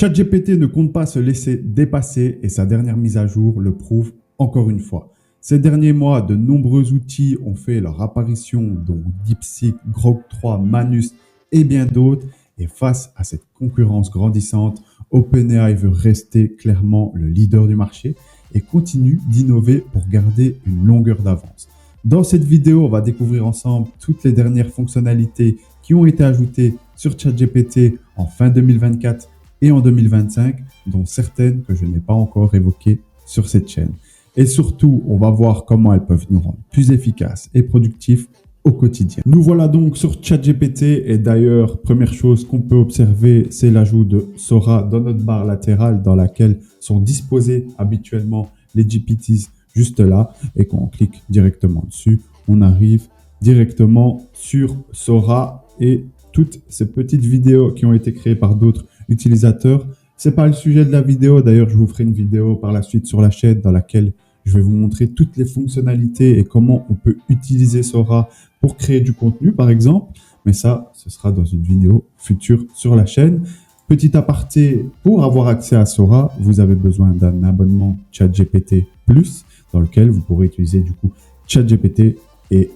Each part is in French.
ChatGPT ne compte pas se laisser dépasser et sa dernière mise à jour le prouve encore une fois. Ces derniers mois, de nombreux outils ont fait leur apparition, dont DeepSeek, Grok 3, Manus et bien d'autres. Et face à cette concurrence grandissante, OpenAI veut rester clairement le leader du marché et continue d'innover pour garder une longueur d'avance. Dans cette vidéo, on va découvrir ensemble toutes les dernières fonctionnalités qui ont été ajoutées sur ChatGPT en fin 2024 et en 2025, dont certaines que je n'ai pas encore évoquées sur cette chaîne. Et surtout, on va voir comment elles peuvent nous rendre plus efficaces et productifs au quotidien. Nous voilà donc sur ChatGPT et d'ailleurs, première chose qu'on peut observer, c'est l'ajout de Sora dans notre barre latérale dans laquelle sont disposés habituellement les GPTs juste là et quand on clique directement dessus, on arrive directement sur Sora et toutes ces petites vidéos qui ont été créées par d'autres utilisateurs. C'est pas le sujet de la vidéo. D'ailleurs, je vous ferai une vidéo par la suite sur la chaîne dans laquelle je vais vous montrer toutes les fonctionnalités et comment on peut utiliser Sora pour créer du contenu, par exemple. Mais ça, ce sera dans une vidéo future sur la chaîne. Petit aparté, pour avoir accès à Sora, vous avez besoin d'un abonnement ChatGPT Plus dans lequel vous pourrez utiliser du coup ChatGPT et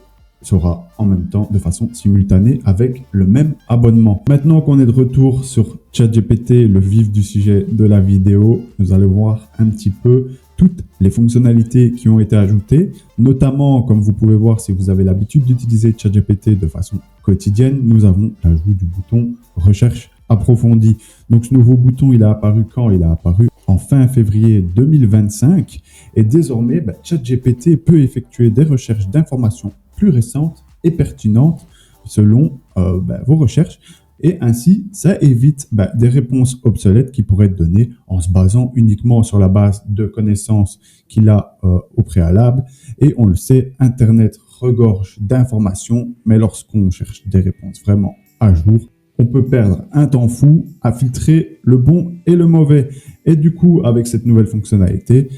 Sora en même temps de façon simultanée avec le même abonnement. Maintenant qu'on est de retour sur ChatGPT, le vif du sujet de la vidéo, nous allons voir un petit peu toutes les fonctionnalités qui ont été ajoutées, notamment comme vous pouvez voir si vous avez l'habitude d'utiliser ChatGPT de façon quotidienne, nous avons l'ajout du bouton recherche approfondie. Donc ce nouveau bouton, il a apparu quand? Il a apparu en fin février 2025 et désormais ChatGPT peut effectuer des recherches d'informations plus récentes et pertinentes selon vos recherches et ainsi ça évite des réponses obsolètes qui pourraient être données en se basant uniquement sur la base de connaissances qu'il a au préalable et on le sait, Internet regorge d'informations mais lorsqu'on cherche des réponses vraiment à jour, on peut perdre un temps fou à filtrer le bon et le mauvais. Et du coup, avec cette nouvelle fonctionnalité,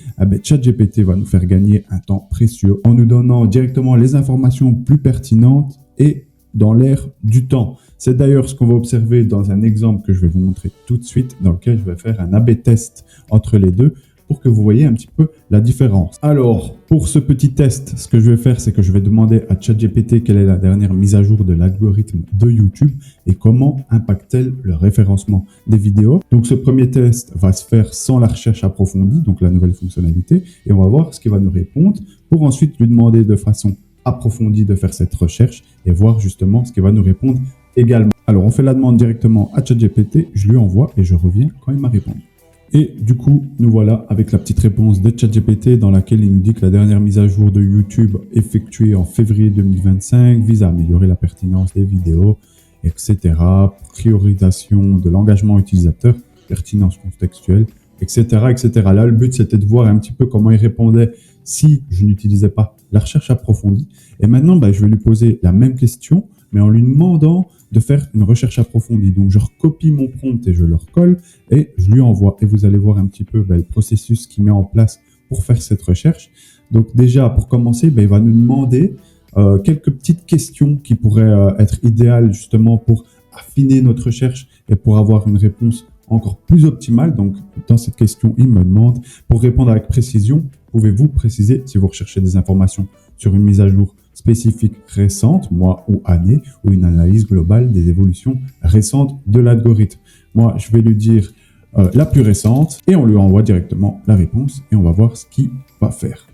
ChatGPT va nous faire gagner un temps précieux en nous donnant directement les informations plus pertinentes et dans l'air du temps. C'est d'ailleurs ce qu'on va observer dans un exemple que je vais vous montrer tout de suite, dans lequel je vais faire un A/B test entre les deux pour que vous voyez un petit peu la différence. Alors, pour ce petit test, ce que je vais faire, c'est que je vais demander à ChatGPT quelle est la dernière mise à jour de l'algorithme de YouTube et comment impacte-t-elle le référencement des vidéos. Donc, ce premier test va se faire sans la recherche approfondie, donc la nouvelle fonctionnalité, et on va voir ce qu'il va nous répondre pour ensuite lui demander de façon approfondie de faire cette recherche et voir justement ce qu'il va nous répondre également. Alors, on fait la demande directement à ChatGPT, je lui envoie et je reviens quand il m'a répondu. Et du coup, nous voilà avec la petite réponse de ChatGPT dans laquelle il nous dit que la dernière mise à jour de YouTube effectuée en février 2025 vise à améliorer la pertinence des vidéos, etc. Priorisation de l'engagement utilisateur, pertinence contextuelle, etc., etc. Là, le but, c'était de voir un petit peu comment il répondait si je n'utilisais pas la recherche approfondie. Et maintenant, je vais lui poser la même question, mais en lui demandant de faire une recherche approfondie. Donc, je recopie mon prompt et je le recolle et je lui envoie. Et vous allez voir un petit peu le processus qu'il met en place pour faire cette recherche. Donc, déjà, pour commencer, il va nous demander quelques petites questions qui pourraient être idéales justement pour affiner notre recherche et pour avoir une réponse encore plus optimale. Donc, dans cette question, il me demande, pour répondre avec précision, pouvez-vous préciser si vous recherchez des informations sur une mise à jour spécifique récente, mois ou année, ou une analyse globale des évolutions récentes de l'algorithme. Moi, je vais lui dire la plus récente et on lui envoie directement la réponse et on va voir ce qu'il va faire.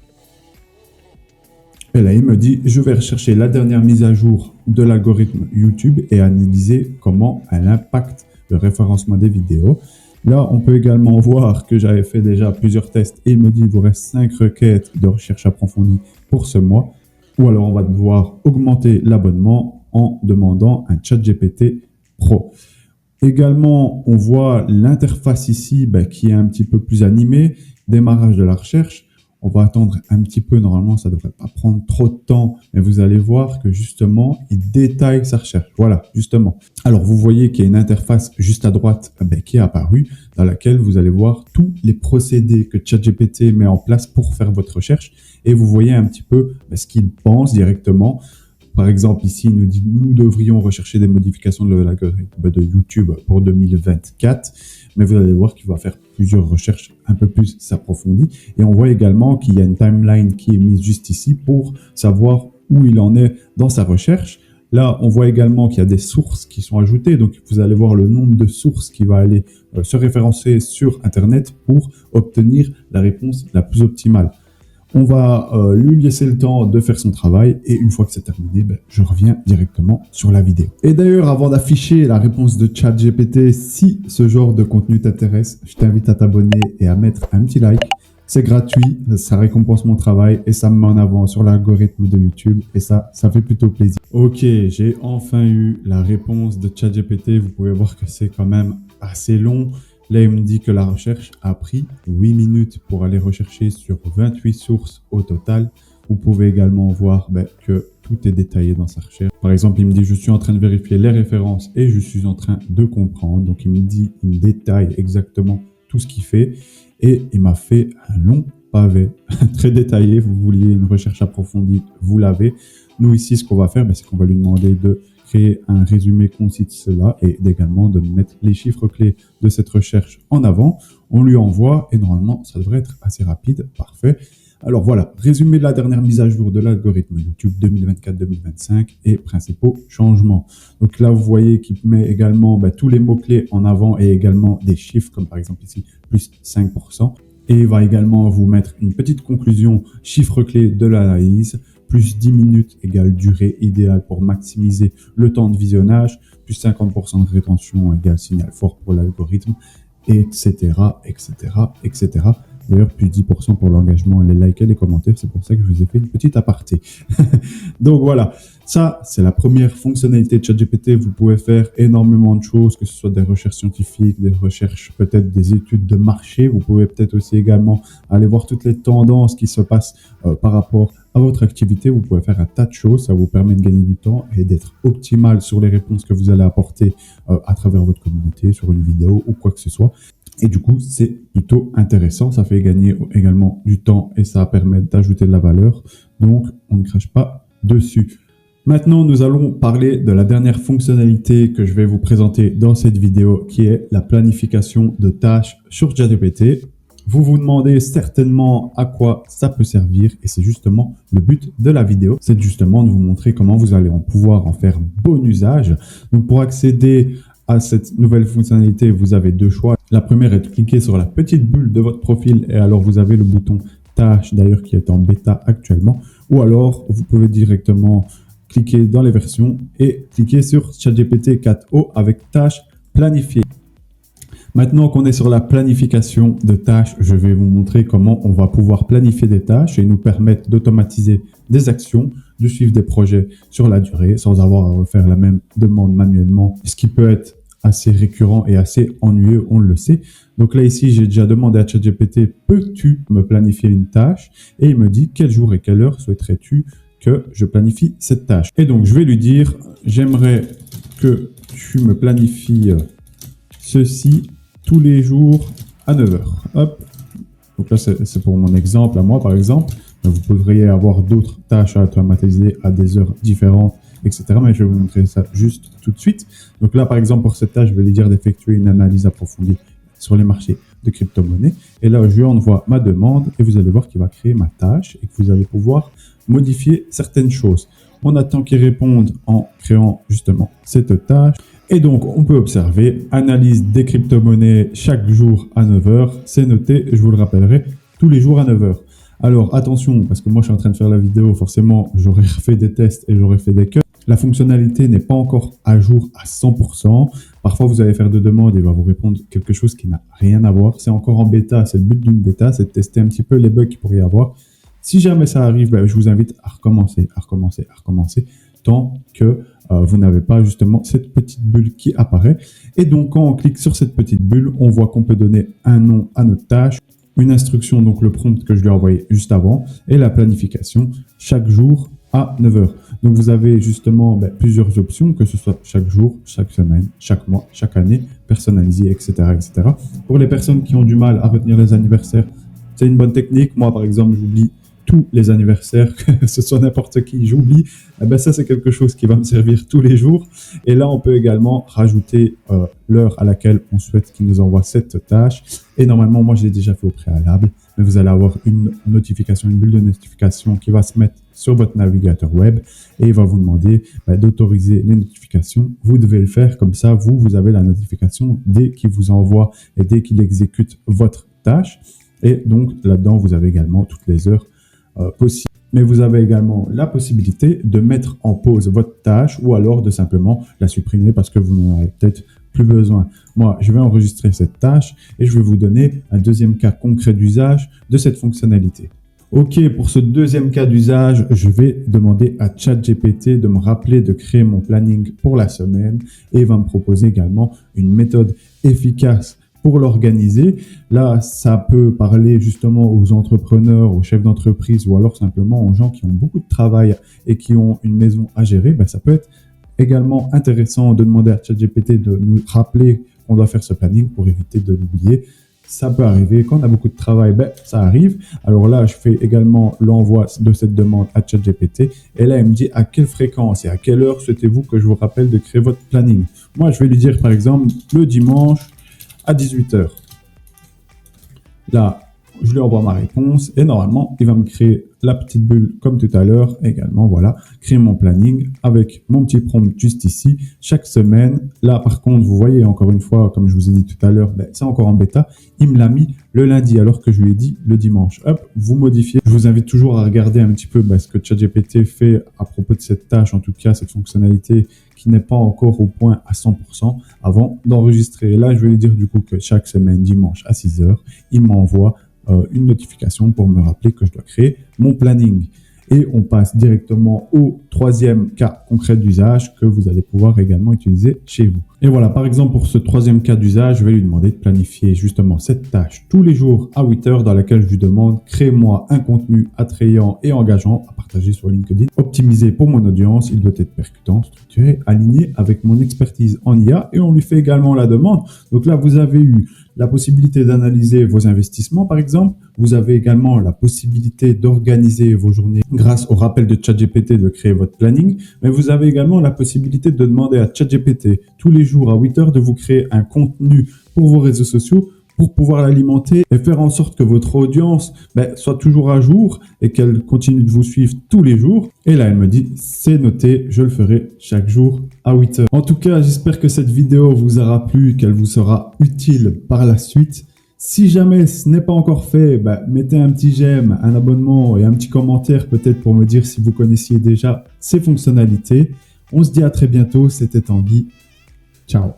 Et là, il me dit, je vais rechercher la dernière mise à jour de l'algorithme YouTube et analyser comment elle impacte le référencement des vidéos. Là, on peut également voir que j'avais fait déjà plusieurs tests et il me dit, il vous reste 5 requêtes de recherche approfondie pour ce mois. Ou alors, on va devoir augmenter l'abonnement en demandant un ChatGPT Pro. Également, on voit l'interface ici qui est un petit peu plus animée. Démarrage de la recherche. On va attendre un petit peu. Normalement, ça ne devrait pas prendre trop de temps. Mais vous allez voir que justement, il détaille sa recherche. Voilà, justement. Alors, vous voyez qu'il y a une interface juste à droite qui est apparue dans laquelle vous allez voir tous les procédés que ChatGPT met en place pour faire votre recherche. Et vous voyez un petit peu ce qu'il pense directement. Par exemple, ici, il nous dit « Nous devrions rechercher des modifications de l'algorithme de YouTube pour 2024. » mais vous allez voir qu'il va faire plusieurs recherches un peu plus approfondies. Et on voit également qu'il y a une timeline qui est mise juste ici pour savoir où il en est dans sa recherche. Là, on voit également qu'il y a des sources qui sont ajoutées. Donc, vous allez voir le nombre de sources qui va aller se référencer sur Internet pour obtenir la réponse la plus optimale. On va lui laisser le temps de faire son travail et une fois que c'est terminé, je reviens directement sur la vidéo. Et d'ailleurs, avant d'afficher la réponse de ChatGPT, si ce genre de contenu t'intéresse, je t'invite à t'abonner et à mettre un petit like. C'est gratuit, ça récompense mon travail et ça me met en avant sur l'algorithme de YouTube et ça fait plutôt plaisir. Ok, j'ai enfin eu la réponse de ChatGPT. Vous pouvez voir que c'est quand même assez long. Là, il me dit que la recherche a pris 8 minutes pour aller rechercher sur 28 sources au total. Vous pouvez également voir que tout est détaillé dans sa recherche. Par exemple, il me dit « Je suis en train de vérifier les références et je suis en train de comprendre. » Donc, il me détaille exactement tout ce qu'il fait. Et il m'a fait un long pavé, très détaillé. Vous vouliez une recherche approfondie, vous l'avez. Nous, ici, ce qu'on va faire, c'est qu'on va lui demander de créer un résumé concis de cela et également de mettre les chiffres clés de cette recherche en avant. On lui envoie et normalement, ça devrait être assez rapide. Parfait. Alors voilà, résumé de la dernière mise à jour de l'algorithme YouTube 2024-2025 et principaux changements. Donc là, vous voyez qu'il met également tous les mots-clés en avant et également des chiffres comme par exemple ici, plus 5%. Et il va également vous mettre une petite conclusion, chiffre clé de l'analyse, plus 10 minutes égale durée idéale pour maximiser le temps de visionnage, plus 50% de rétention égale signal fort pour l'algorithme, etc., etc., etc. D'ailleurs, plus 10% pour l'engagement, les likes et les commentaires. C'est pour ça que je vous ai fait une petite aparté. Donc voilà, ça, c'est la première fonctionnalité de ChatGPT. Vous pouvez faire énormément de choses, que ce soit des recherches scientifiques, des recherches, peut-être des études de marché. Vous pouvez peut-être aussi également aller voir toutes les tendances qui se passent par rapport à votre activité. Vous pouvez faire un tas de choses. Ça vous permet de gagner du temps et d'être optimal sur les réponses que vous allez apporter à travers votre communauté, sur une vidéo ou quoi que ce soit. Et du coup, c'est plutôt intéressant. Ça fait gagner également du temps et ça permet d'ajouter de la valeur. Donc, on ne crache pas dessus. Maintenant, nous allons parler de la dernière fonctionnalité que je vais vous présenter dans cette vidéo, qui est la planification de tâches sur ChatGPT. Vous vous demandez certainement à quoi ça peut servir et c'est justement le but de la vidéo. C'est justement de vous montrer comment vous allez pouvoir en faire bon usage. Donc, pour accéder à cette nouvelle fonctionnalité, vous avez deux choix. La première est de cliquer sur la petite bulle de votre profil et alors vous avez le bouton tâches d'ailleurs qui est en bêta actuellement. Ou alors vous pouvez directement cliquer dans les versions et cliquer sur ChatGPT 4o avec tâches planifiées. Maintenant qu'on est sur la planification de tâches, je vais vous montrer comment on va pouvoir planifier des tâches et nous permettre d'automatiser des actions, de suivre des projets sur la durée sans avoir à refaire la même demande manuellement, ce qui peut être assez récurrent et assez ennuyeux, on le sait. Donc là, ici, j'ai déjà demandé à ChatGPT, peux-tu me planifier une tâche? Et il me dit, quel jour et quelle heure souhaiterais-tu que je planifie cette tâche? Et donc, je vais lui dire, j'aimerais que tu me planifies ceci tous les jours à 9 heures. Hop. Donc là, c'est pour mon exemple, à moi, par exemple. Vous pourriez avoir d'autres tâches à automatiser à des heures différentes, etc. Mais je vais vous montrer ça juste tout de suite. Donc là, par exemple, pour cette tâche, je vais lui dire d'effectuer une analyse approfondie sur les marchés de crypto-monnaies. Et là, je lui envoie ma demande et vous allez voir qu'il va créer ma tâche et que vous allez pouvoir modifier certaines choses. On attend qu'il réponde en créant justement cette tâche. Et donc, on peut observer analyse des crypto-monnaies chaque jour à 9 heures. C'est noté, je vous le rappellerai, tous les jours à 9 heures. Alors attention, parce que moi je suis en train de faire la vidéo, forcément j'aurais fait des tests et j'aurais fait des cuts. La fonctionnalité n'est pas encore à jour à 100%. Parfois vous allez faire des demandes et il va vous répondre quelque chose qui n'a rien à voir. C'est encore en bêta, c'est le but d'une bêta, c'est de tester un petit peu les bugs qu'il pourrait y avoir. Si jamais ça arrive, je vous invite à recommencer, tant que vous n'avez pas justement cette petite bulle qui apparaît. Et donc quand on clique sur cette petite bulle, on voit qu'on peut donner un nom à notre tâche, une instruction, donc le prompt que je lui ai envoyé juste avant, et la planification chaque jour à 9 heures. Donc vous avez justement plusieurs options, que ce soit chaque jour, chaque semaine, chaque mois, chaque année, personnalisé, etc., etc. Pour les personnes qui ont du mal à retenir les anniversaires, c'est une bonne technique. Moi, par exemple, j'oublie tous les anniversaires, que ce soit n'importe qui, j'oublie. Eh ben ça, c'est quelque chose qui va me servir tous les jours. Et là, on peut également rajouter l'heure à laquelle on souhaite qu'il nous envoie cette tâche. Et normalement, moi, je l'ai déjà fait au préalable, mais vous allez avoir une notification, une bulle de notification qui va se mettre sur votre navigateur web et il va vous demander d'autoriser les notifications. Vous devez le faire comme ça, vous avez la notification dès qu'il vous envoie et dès qu'il exécute votre tâche. Et donc là-dedans, vous avez également toutes les heures possibles. Mais vous avez également la possibilité de mettre en pause votre tâche ou alors de simplement la supprimer parce que vous n'en avez peut-être plus besoin. Moi, je vais enregistrer cette tâche et je vais vous donner un deuxième cas concret d'usage de cette fonctionnalité. Ok, pour ce deuxième cas d'usage, je vais demander à ChatGPT de me rappeler de créer mon planning pour la semaine et il va me proposer également une méthode efficace pour l'organiser. Là, ça peut parler justement aux entrepreneurs, aux chefs d'entreprise ou alors simplement aux gens qui ont beaucoup de travail et qui ont une maison à gérer. Ça peut être également intéressant de demander à ChatGPT de nous rappeler qu'on doit faire ce planning pour éviter de l'oublier. Ça peut arriver. Quand on a beaucoup de travail, ça arrive. Alors là, je fais également l'envoi de cette demande à ChatGPT. Et là, il me dit à quelle fréquence et à quelle heure souhaitez-vous que je vous rappelle de créer votre planning. Moi, je vais lui dire, par exemple, le dimanche à 18h. Là, je lui envoie ma réponse et normalement, il va me créer la petite bulle comme tout à l'heure également. Voilà, créer mon planning avec mon petit prompt juste ici chaque semaine. Là, par contre, vous voyez encore une fois, comme je vous ai dit tout à l'heure, c'est encore en bêta. Il me l'a mis le lundi alors que je lui ai dit le dimanche. Hop, vous modifiez. Je vous invite toujours à regarder un petit peu ce que ChatGPT fait à propos de cette tâche, en tout cas cette fonctionnalité qui n'est pas encore au point à 100% avant d'enregistrer. Et là, je vais lui dire du coup que chaque semaine, dimanche à 6h, il m'envoie une notification pour me rappeler que je dois créer mon planning. Et on passe directement au troisième cas concret d'usage que vous allez pouvoir également utiliser chez vous. Et voilà, par exemple, pour ce troisième cas d'usage, je vais lui demander de planifier justement cette tâche tous les jours à 8 heures dans laquelle je lui demande « Crée-moi un contenu attrayant et engageant à partager sur LinkedIn, optimisé pour mon audience, il doit être percutant, structuré, aligné avec mon expertise en IA » et on lui fait également la demande. Donc là, vous avez eu la possibilité d'analyser vos investissements, par exemple. Vous avez également la possibilité d'organiser vos journées grâce au rappel de ChatGPT de créer votre planning. Mais vous avez également la possibilité de demander à ChatGPT tous les jours à 8 heures de vous créer un contenu pour vos réseaux sociaux pour pouvoir l'alimenter et faire en sorte que votre audience soit toujours à jour et qu'elle continue de vous suivre tous les jours. Et là, elle me dit, c'est noté, je le ferai chaque jour à 8 heures. En tout cas, j'espère que cette vidéo vous aura plu, qu'elle vous sera utile par la suite. Si jamais ce n'est pas encore fait, mettez un petit j'aime, un abonnement et un petit commentaire peut-être pour me dire si vous connaissiez déjà ces fonctionnalités. On se dit à très bientôt, c'était Tanguy. Ciao.